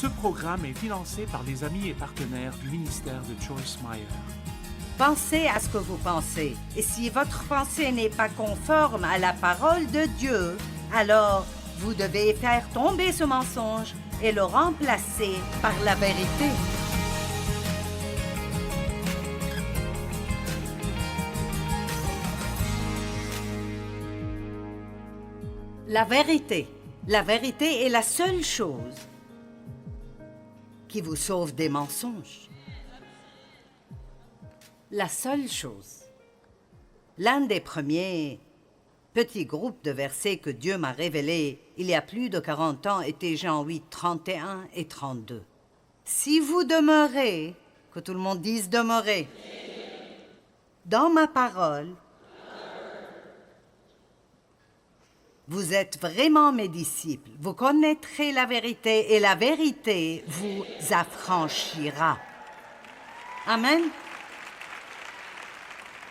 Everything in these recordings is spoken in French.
Ce programme est financé par les amis et partenaires du ministère de Joyce Meyer. Pensez à ce que vous pensez. Et si votre pensée n'est pas conforme à la parole de Dieu, alors vous devez faire tomber ce mensonge et le remplacer par la vérité. La vérité. La vérité est la seule chose qui vous sauve des mensonges. La seule chose. L'un des premiers petits groupes de versets que Dieu m'a révélés il y a plus de 40 ans était Jean 8, 31 et 32. Si vous demeurez, que tout le monde dise demeurer, dans ma parole, vous êtes vraiment mes disciples. Vous connaîtrez la vérité et la vérité vous affranchira. Amen.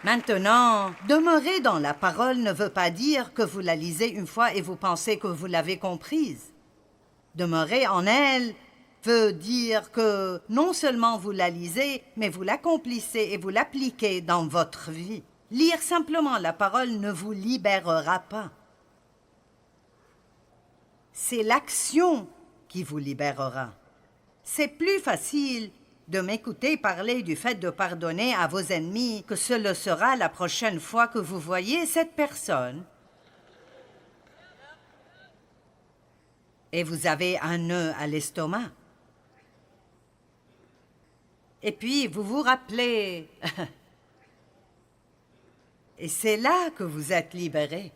Maintenant, demeurer dans la parole ne veut pas dire que vous la lisez une fois et vous pensez que vous l'avez comprise. Demeurer en elle veut dire que non seulement vous la lisez, mais vous l'accomplissez et vous l'appliquez dans votre vie. Lire simplement la parole ne vous libérera pas. C'est l'action qui vous libérera. C'est plus facile de m'écouter parler du fait de pardonner à vos ennemis que ce le sera la prochaine fois que vous voyez cette personne. Et vous avez un nœud à l'estomac. Et puis vous vous rappelez... Et c'est là que vous êtes libérés.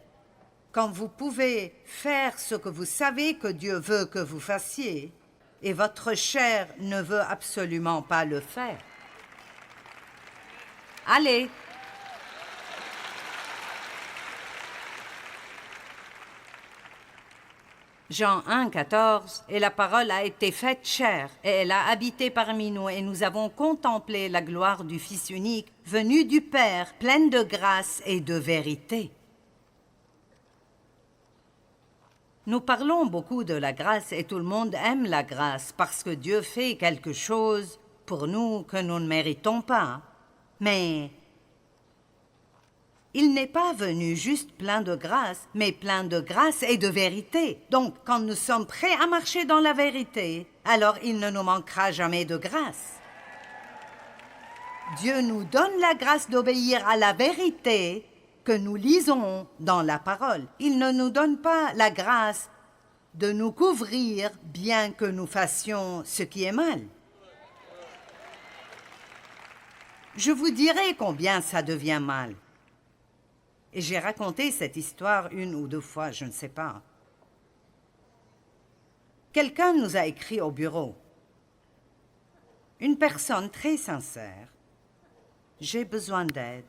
Quand vous pouvez faire ce que vous savez que Dieu veut que vous fassiez, et votre chair ne veut absolument pas le faire. Allez! Jean 1, 14, « Et la parole a été faite chair, et elle a habité parmi nous, et nous avons contemplé la gloire du Fils unique, venu du Père, pleine de grâce et de vérité. » Nous parlons beaucoup de la grâce et tout le monde aime la grâce parce que Dieu fait quelque chose pour nous que nous ne méritons pas. Mais il n'est pas venu juste plein de grâce, mais plein de grâce et de vérité. Donc, quand nous sommes prêts à marcher dans la vérité, alors il ne nous manquera jamais de grâce. Dieu nous donne la grâce d'obéir à la vérité que nous lisons dans la parole. Il ne nous donne pas la grâce de nous couvrir bien que nous fassions ce qui est mal. Je vous dirai combien ça devient mal. Et j'ai raconté cette histoire une ou deux fois, je ne sais pas. Quelqu'un nous a écrit au bureau. Une personne très sincère. J'ai besoin d'aide.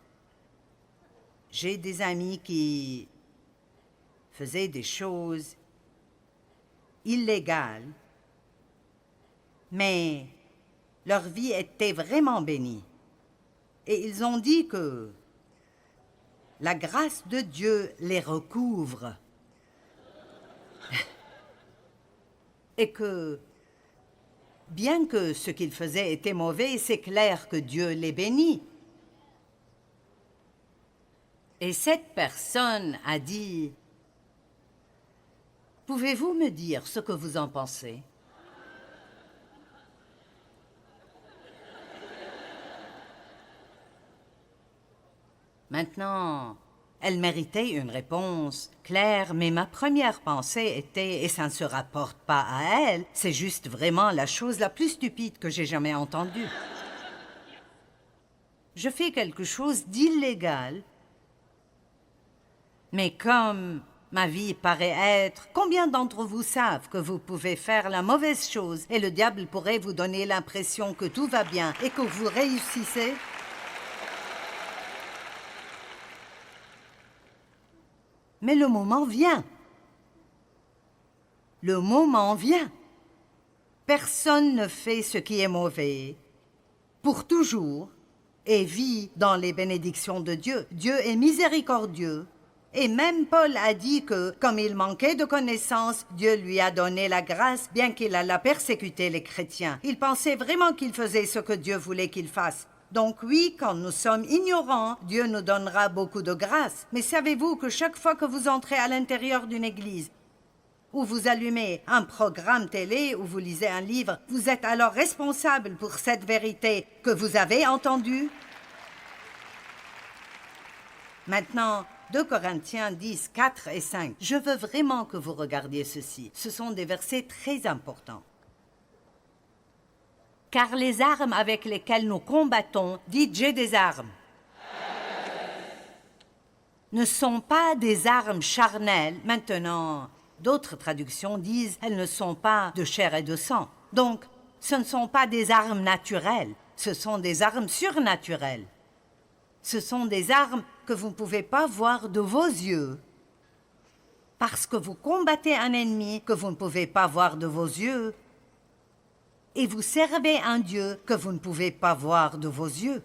J'ai des amis qui faisaient des choses illégales, mais leur vie était vraiment bénie. Et ils ont dit que la grâce de Dieu les recouvre. Et que, bien que ce qu'ils faisaient était mauvais, c'est clair que Dieu les bénit. Et cette personne a dit, « Pouvez-vous me dire ce que vous en pensez? » Maintenant, elle méritait une réponse claire, mais ma première pensée était, et ça ne se rapporte pas à elle, c'est juste vraiment la chose la plus stupide que j'ai jamais entendue. Je fais quelque chose d'illégal, mais comme ma vie paraît être, combien d'entre vous savent que vous pouvez faire la mauvaise chose et le diable pourrait vous donner l'impression que tout va bien et que vous réussissez? Mais le moment vient. Le moment vient. Personne ne fait ce qui est mauvais pour toujours et vit dans les bénédictions de Dieu. Dieu est miséricordieux Et même Paul a dit que, comme il manquait de connaissances, Dieu lui a donné la grâce, bien qu'il allât persécuter les chrétiens. Il pensait vraiment qu'il faisait ce que Dieu voulait qu'il fasse. Donc oui, quand nous sommes ignorants, Dieu nous donnera beaucoup de grâce. Mais savez-vous que chaque fois que vous entrez à l'intérieur d'une église, ou vous allumez un programme télé ou vous lisez un livre, vous êtes alors responsable pour cette vérité que vous avez entendue? Maintenant, 2 Corinthiens 10, 4 et 5. Je veux vraiment que vous regardiez ceci. Ce sont des versets très importants. Car les armes avec lesquelles nous combattons, dites j'ai des armes, ne sont pas des armes charnelles. Maintenant, d'autres traductions disent elles ne sont pas de chair et de sang. Donc, ce ne sont pas des armes naturelles, ce sont des armes surnaturelles. Ce sont des armes que vous ne pouvez pas voir de vos yeux, parce que vous combattez un ennemi que vous ne pouvez pas voir de vos yeux, et vous servez un Dieu que vous ne pouvez pas voir de vos yeux.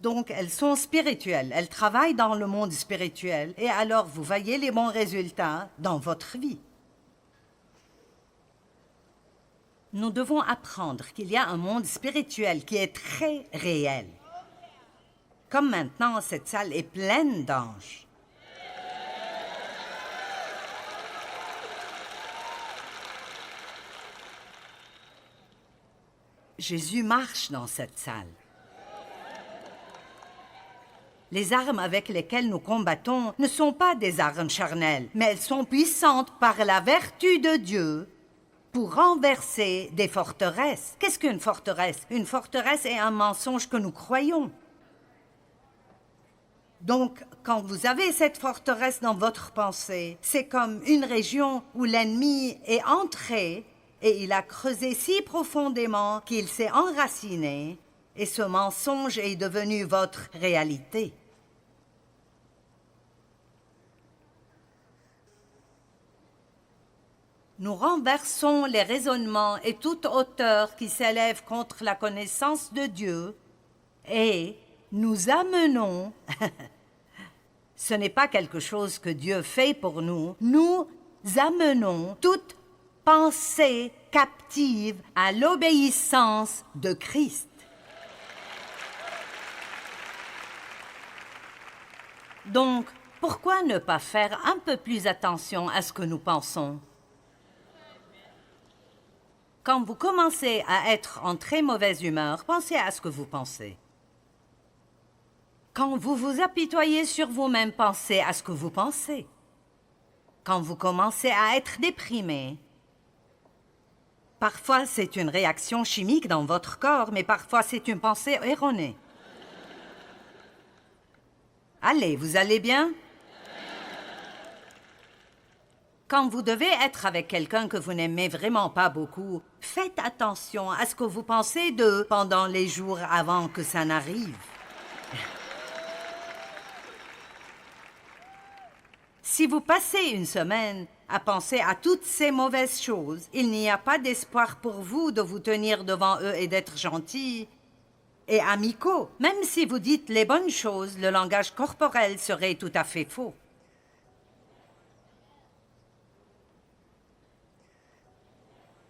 Donc, elles sont spirituelles, elles travaillent dans le monde spirituel, et alors vous voyez les bons résultats dans votre vie. Nous devons apprendre qu'il y a un monde spirituel qui est très réel. Comme maintenant, cette salle est pleine d'anges. Jésus marche dans cette salle. Les armes avec lesquelles nous combattons ne sont pas des armes charnelles, mais elles sont puissantes par la vertu de Dieu pour renverser des forteresses. Qu'est-ce qu'une forteresse? Une forteresse est un mensonge que nous croyons. Donc, quand vous avez cette forteresse dans votre pensée, c'est comme une région où l'ennemi est entré et il a creusé si profondément qu'il s'est enraciné et ce mensonge est devenu votre réalité. Nous renversons les raisonnements et toute hauteur qui s'élève contre la connaissance de Dieu et nous amenons, ce n'est pas quelque chose que Dieu fait pour nous, nous amenons toute pensée captive à l'obéissance de Christ. Donc, pourquoi ne pas faire un peu plus attention à ce que nous pensons? Quand vous commencez à être en très mauvaise humeur, pensez à ce que vous pensez. Quand vous vous apitoyez sur vous-même, pensez à ce que vous pensez. Quand vous commencez à être déprimé, parfois c'est une réaction chimique dans votre corps, mais parfois c'est une pensée erronée. Allez, vous allez bien? Quand vous devez être avec quelqu'un que vous n'aimez vraiment pas beaucoup, faites attention à ce que vous pensez d'eux pendant les jours avant que ça n'arrive. Si vous passez une semaine à penser à toutes ces mauvaises choses, il n'y a pas d'espoir pour vous de vous tenir devant eux et d'être gentils et amicaux. Même si vous dites les bonnes choses, le langage corporel serait tout à fait faux.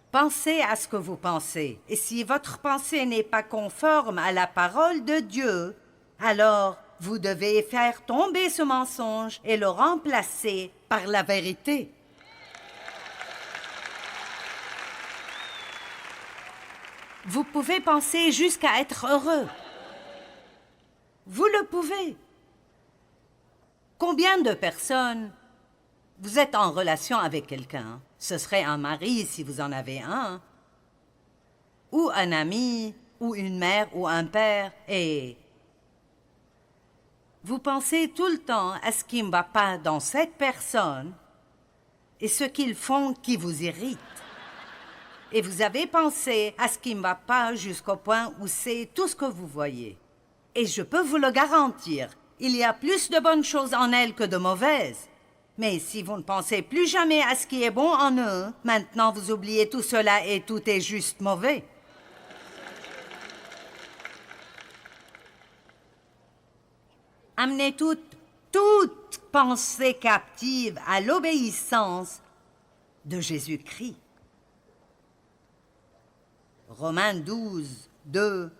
Pensez à ce que vous pensez, et si votre pensée n'est pas conforme à la parole de Dieu, alors vous devez faire tomber ce mensonge et le remplacer par la vérité. Vous pouvez penser jusqu'à être heureux. Vous le pouvez. Combien de personnes, vous êtes en relation avec quelqu'un, ce serait un mari si vous en avez un, ou un ami, ou une mère, ou un père, et vous pensez tout le temps à ce qui ne va pas dans cette personne et ce qu'ils font qui vous irrite. Et vous avez pensé à ce qui ne va pas jusqu'au point où c'est tout ce que vous voyez. Et je peux vous le garantir, il y a plus de bonnes choses en elles que de mauvaises. Mais si vous ne pensez plus jamais à ce qui est bon en eux, maintenant vous oubliez tout cela et tout est juste mauvais. Amenez toute pensée captive à l'obéissance de Jésus-Christ. Romains 12, 2.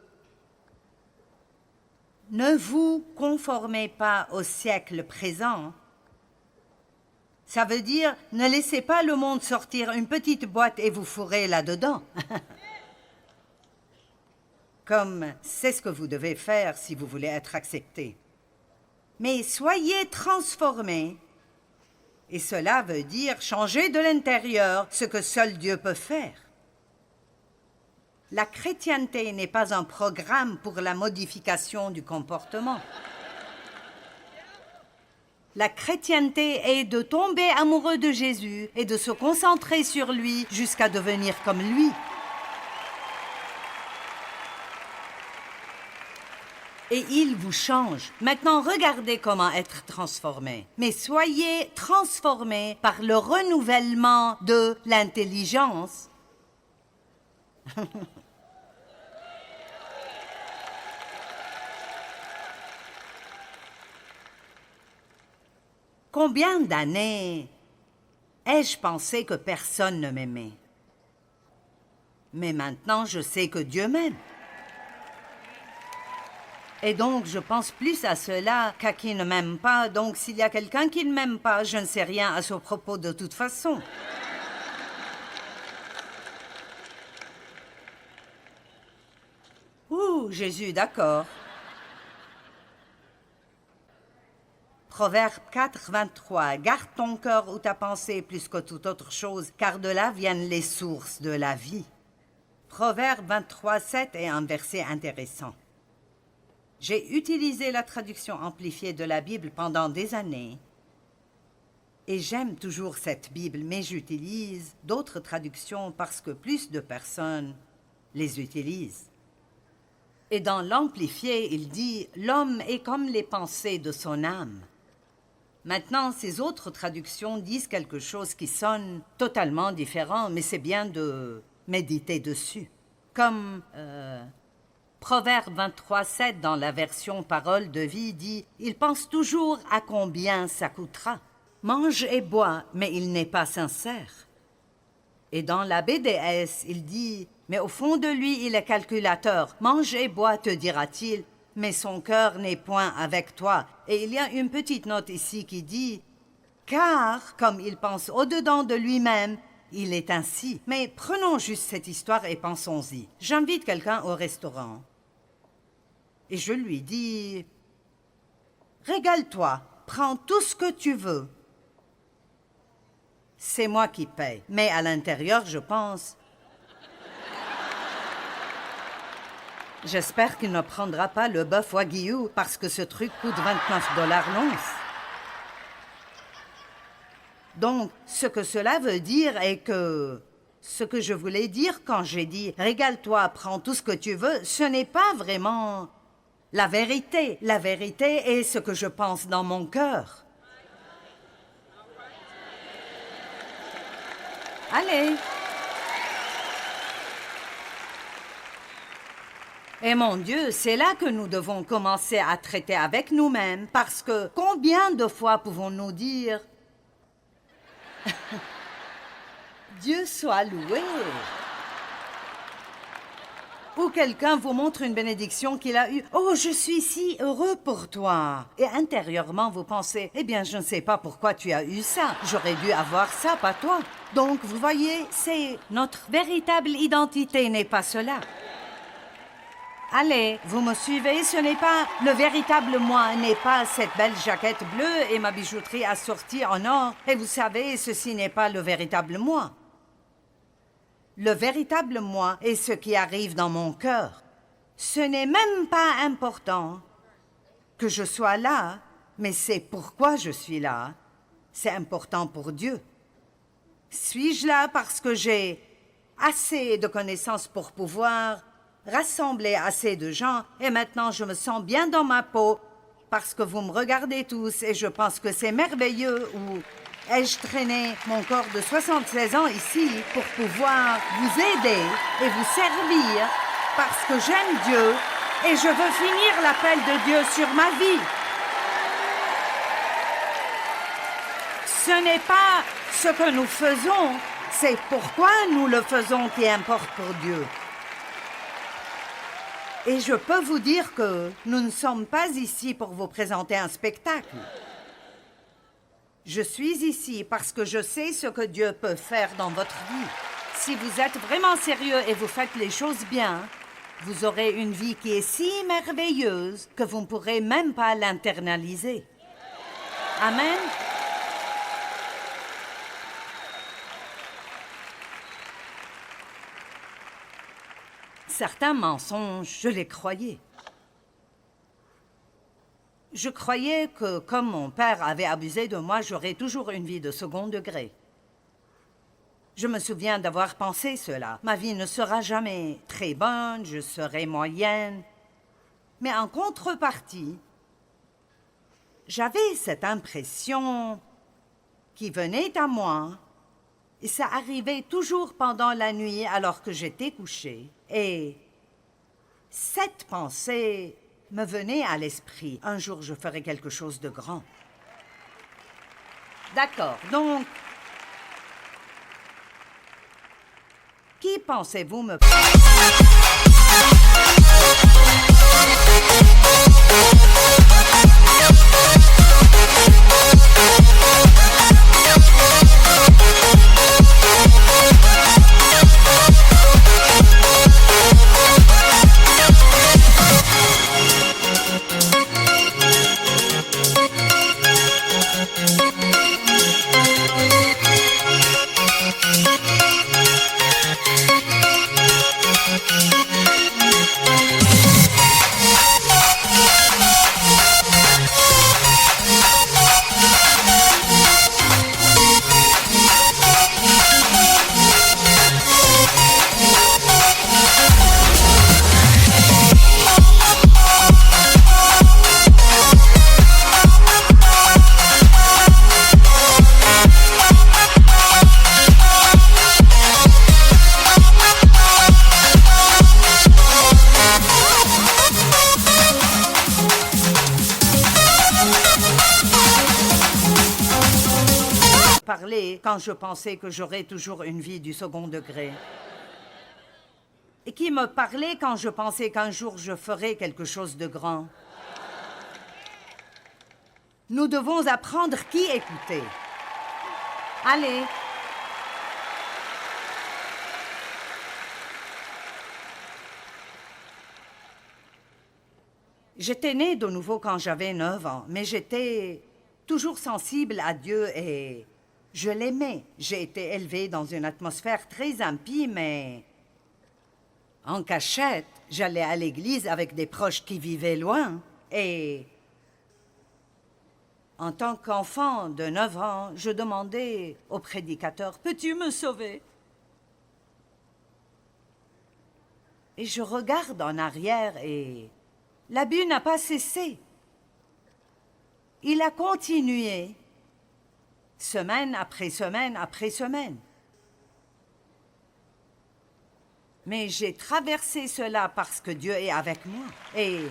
Ne vous conformez pas au siècle présent. Ça veut dire, ne laissez pas le monde sortir une petite boîte et vous fourrer là-dedans. Comme c'est ce que vous devez faire si vous voulez être accepté. Mais soyez transformés. Et cela veut dire changer de l'intérieur ce que seul Dieu peut faire. La chrétienté n'est pas un programme pour la modification du comportement. La chrétienté est de tomber amoureux de Jésus et de se concentrer sur lui jusqu'à devenir comme lui. Et il vous change. Maintenant, regardez comment être transformé. Mais soyez transformés par le renouvellement de l'intelligence. Combien d'années ai-je pensé que personne ne m'aimait? Mais maintenant, je sais que Dieu m'aime. Et donc, je pense plus à cela qu'à qui ne m'aime pas. Donc, s'il y a quelqu'un qui ne m'aime pas, je ne sais rien à ce propos de toute façon. Ouh, Jésus, d'accord. Proverbe 4, 23. Garde ton cœur ou ta pensée plus que toute autre chose, car de là viennent les sources de la vie. Proverbe 23, 7 est un verset intéressant. J'ai utilisé la traduction amplifiée de la Bible pendant des années. Et j'aime toujours cette Bible, mais j'utilise d'autres traductions parce que plus de personnes les utilisent. Et dans l'amplifié, il dit « L'homme est comme les pensées de son âme ». Maintenant, ces autres traductions disent quelque chose qui sonne totalement différent, mais c'est bien de méditer dessus. Comme Proverbe 23, 7 dans la version Parole de vie dit « Il pense toujours à combien ça coûtera. Mange et bois, mais il n'est pas sincère. » Et dans la BDS, il dit « Mais au fond de lui, il est calculateur. Mange et bois, te dira-t-il, mais son cœur n'est point avec toi. » Et il y a une petite note ici qui dit « Car, comme il pense au-dedans de lui-même, il est ainsi. » Mais prenons juste cette histoire et pensons-y. J'invite quelqu'un au restaurant. Et je lui dis « Régale-toi, prends tout ce que tu veux. » C'est moi qui paye. Mais à l'intérieur, je pense... J'espère qu'il ne prendra pas le bœuf wagyu parce que ce truc coûte 29 $ l'once. Donc, ce que cela veut dire est que... Ce que je voulais dire quand j'ai dit « Régale-toi, prends tout ce que tu veux », ce n'est pas vraiment la vérité. La vérité est ce que je pense dans mon cœur. Allez. Et mon Dieu, c'est là que nous devons commencer à traiter avec nous-mêmes, parce que combien de fois pouvons-nous dire « Dieu soit loué » ou quelqu'un vous montre une bénédiction qu'il a eue. « Oh, je suis si heureux pour toi » et intérieurement vous pensez « Eh bien, je ne sais pas pourquoi tu as eu ça. J'aurais dû avoir ça, pas toi. » Donc, vous voyez, c'est notre véritable identité n'est pas cela. Allez, vous me suivez, ce n'est pas le véritable moi, n'est pas cette belle jaquette bleue et ma bijouterie assortie en or. Et vous savez, ceci n'est pas le véritable moi. Le véritable moi est ce qui arrive dans mon cœur. Ce n'est même pas important que je sois là, mais c'est pourquoi je suis là. C'est important pour Dieu. Suis-je là parce que j'ai assez de connaissances pour pouvoir rassembler assez de gens et maintenant je me sens bien dans ma peau parce que vous me regardez tous et je pense que c'est merveilleux ou ai-je traîné mon corps de 76 ans ici pour pouvoir vous aider et vous servir parce que j'aime Dieu et je veux finir l'appel de Dieu sur ma vie. Ce n'est pas ce que nous faisons, c'est pourquoi nous le faisons qui importe pour Dieu. Et je peux vous dire que nous ne sommes pas ici pour vous présenter un spectacle. Je suis ici parce que je sais ce que Dieu peut faire dans votre vie. Si vous êtes vraiment sérieux et vous faites les choses bien, vous aurez une vie qui est si merveilleuse que vous ne pourrez même pas l'internaliser. Amen. Certains mensonges, je les croyais. Je croyais que, comme mon père avait abusé de moi, j'aurais toujours une vie de second degré. Je me souviens d'avoir pensé cela. Ma vie ne sera jamais très bonne, je serai moyenne. Mais en contrepartie, j'avais cette impression qui venait à moi, et ça arrivait toujours pendant la nuit alors que j'étais couchée. Et cette pensée me venait à l'esprit. Un jour, je ferai quelque chose de grand. D'accord, donc, qui pensez-vous me... parler quand je pensais que j'aurais toujours une vie du second degré. Et qui me parlait quand je pensais qu'un jour je ferais quelque chose de grand. Nous devons apprendre qui écouter. Allez. J'étais née de nouveau quand j'avais 9 ans, mais j'étais toujours sensible à Dieu et je l'aimais. J'ai été élevée dans une atmosphère très impie, mais en cachette, j'allais à l'église avec des proches qui vivaient loin. Et en tant qu'enfant de 9 ans, je demandais au prédicateur, « Peux-tu me sauver ?» Et je regarde en arrière et l'abus n'a pas cessé. Il a continué, semaine après semaine après semaine. Mais j'ai traversé cela parce que Dieu est avec moi. Et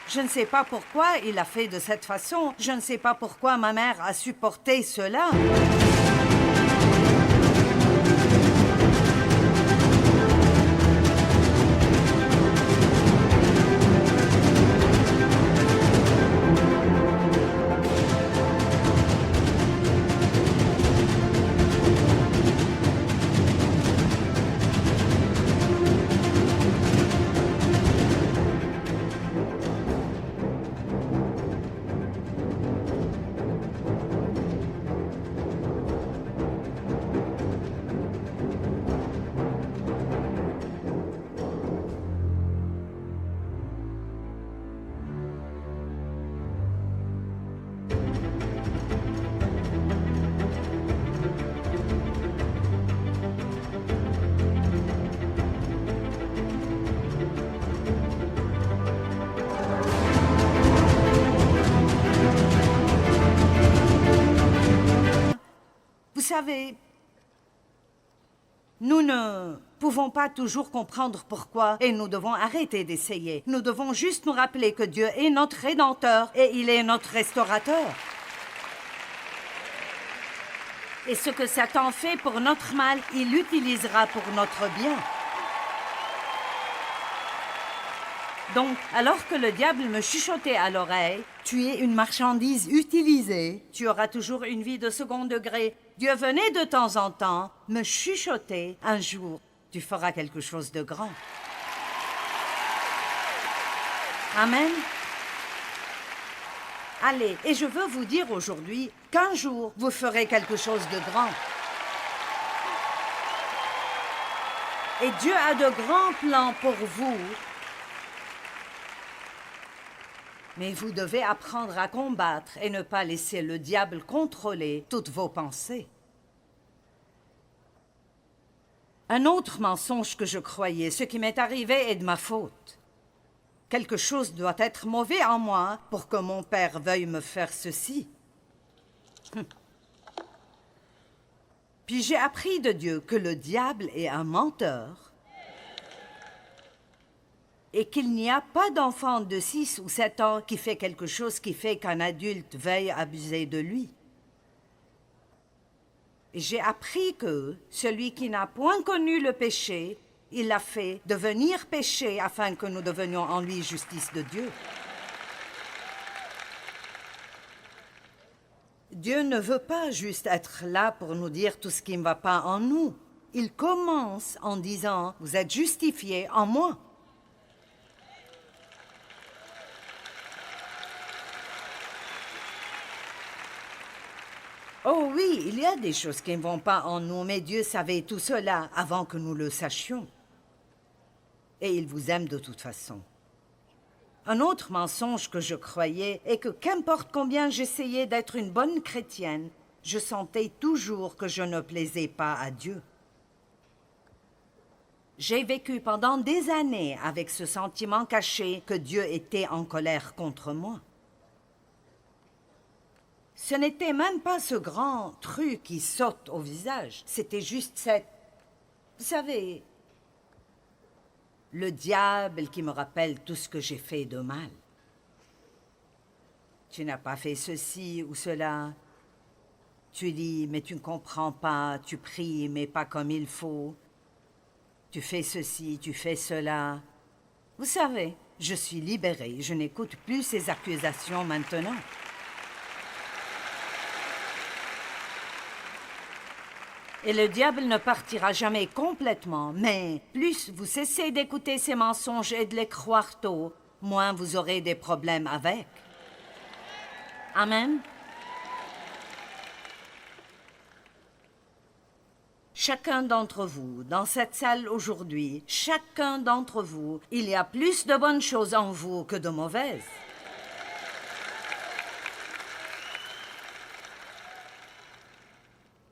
je ne sais pas pourquoi il a fait de cette façon. Je ne sais pas pourquoi ma mère a supporté cela. Vous savez, nous ne pouvons pas toujours comprendre pourquoi et nous devons arrêter d'essayer. Nous devons juste nous rappeler que Dieu est notre Rédempteur et il est notre Restaurateur. Et ce que Satan fait pour notre mal, il l'utilisera pour notre bien. Donc, alors que le diable me chuchotait à l'oreille, « Tu es une marchandise utilisée, tu auras toujours une vie de second degré. » Dieu venait de temps en temps me chuchoter, « Un jour, tu feras quelque chose de grand. » Amen. Allez, et je veux vous dire aujourd'hui qu'un jour, vous ferez quelque chose de grand. Et Dieu a de grands plans pour vous. Mais vous devez apprendre à combattre et ne pas laisser le diable contrôler toutes vos pensées. Un autre mensonge que je croyais, ce qui m'est arrivé est de ma faute. Quelque chose doit être mauvais en moi pour que mon père veuille me faire ceci. Puis j'ai appris de Dieu que le diable est un menteur et qu'il n'y a pas d'enfant de 6 ou 7 ans qui fait quelque chose qui fait qu'un adulte veuille abuser de lui. Et j'ai appris que celui qui n'a point connu le péché, il l'a fait devenir péché afin que nous devenions en lui justice de Dieu. Dieu ne veut pas juste être là pour nous dire tout ce qui ne va pas en nous. Il commence en disant « Vous êtes justifiés en moi ». Oh oui, il y a des choses qui ne vont pas en nous, mais Dieu savait tout cela avant que nous le sachions. Et il vous aime de toute façon. Un autre mensonge que je croyais est que qu'importe combien j'essayais d'être une bonne chrétienne, je sentais toujours que je ne plaisais pas à Dieu. J'ai vécu pendant des années avec ce sentiment caché que Dieu était en colère contre moi. Ce n'était même pas ce grand truc qui saute au visage, c'était juste cette... Vous savez, le diable qui me rappelle tout ce que j'ai fait de mal. Tu n'as pas fait ceci ou cela. Tu lis, mais tu ne comprends pas. Tu pries, mais pas comme il faut. Tu fais ceci, tu fais cela. Vous savez, je suis libérée. Je n'écoute plus ces accusations maintenant. Et le diable ne partira jamais complètement, mais plus vous cessez d'écouter ces mensonges et de les croire tôt, moins vous aurez des problèmes avec. Amen. Chacun d'entre vous, dans cette salle aujourd'hui, chacun d'entre vous, il y a plus de bonnes choses en vous que de mauvaises.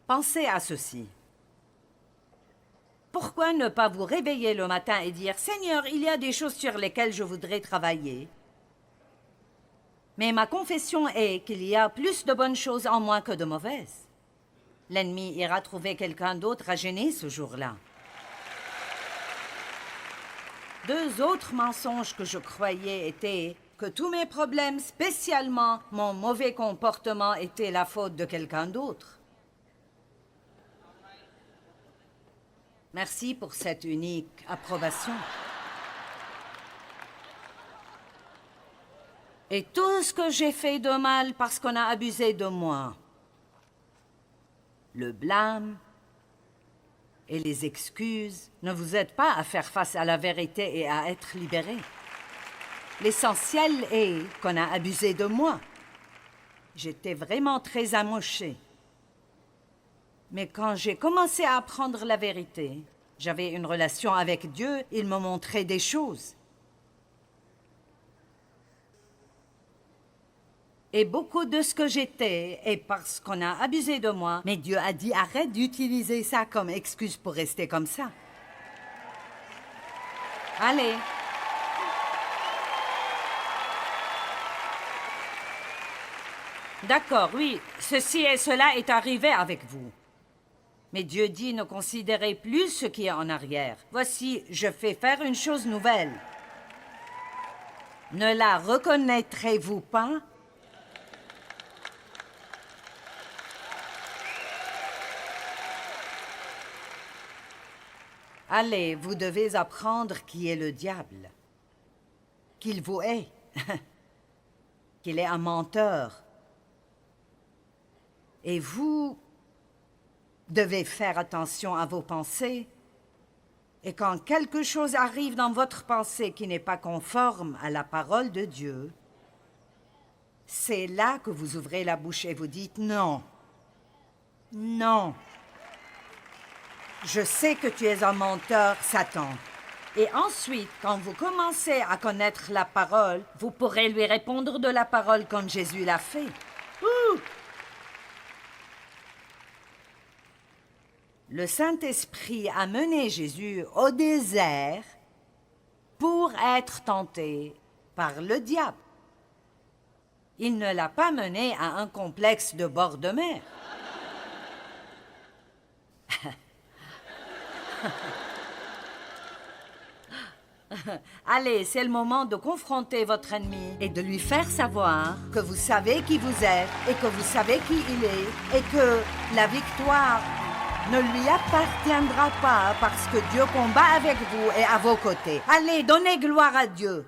Pensez à ceci. Pourquoi ne pas vous réveiller le matin et dire « Seigneur, il y a des choses sur lesquelles je voudrais travailler. Mais ma confession est qu'il y a plus de bonnes choses en moi que de mauvaises. » L'ennemi ira trouver quelqu'un d'autre à gêner ce jour-là. Deux autres mensonges que je croyais étaient que tous mes problèmes, spécialement mon mauvais comportement, étaient la faute de quelqu'un d'autre. Merci pour cette unique approbation. Et tout ce que j'ai fait de mal parce qu'on a abusé de moi, le blâme et les excuses ne vous aident pas à faire face à la vérité et à être libéré. L'essentiel est qu'on a abusé de moi. J'étais vraiment très amochée. Mais quand j'ai commencé à apprendre la vérité, j'avais une relation avec Dieu, il me montrait des choses. Et beaucoup de ce que j'étais est parce qu'on a abusé de moi, mais Dieu a dit arrête d'utiliser ça comme excuse pour rester comme ça. Allez. D'accord, oui, ceci et cela est arrivé avec vous. Mais Dieu dit, ne considérez plus ce qui est en arrière. Voici, je fais faire une chose nouvelle. Ne la reconnaîtrez-vous pas? Allez, vous devez apprendre qui est le diable, qu'il vous hait, qu'il est un menteur. Et vous devez faire attention à vos pensées. Et quand quelque chose arrive dans votre pensée qui n'est pas conforme à la parole de Dieu, c'est là que vous ouvrez la bouche et vous dites « Non, non, je sais que tu es un menteur, Satan. » Et ensuite, quand vous commencez à connaître la parole, vous pourrez lui répondre de la parole comme Jésus l'a fait. Ouh! Le Saint-Esprit a mené Jésus au désert pour être tenté par le diable. Il ne l'a pas mené à un complexe de bord de mer. Allez, c'est le moment de confronter votre ennemi et de lui faire savoir que vous savez qui vous êtes et que vous savez qui il est et que la victoire ne lui appartiendra pas parce que Dieu combat avec vous et à vos côtés. Allez, donnez gloire à Dieu.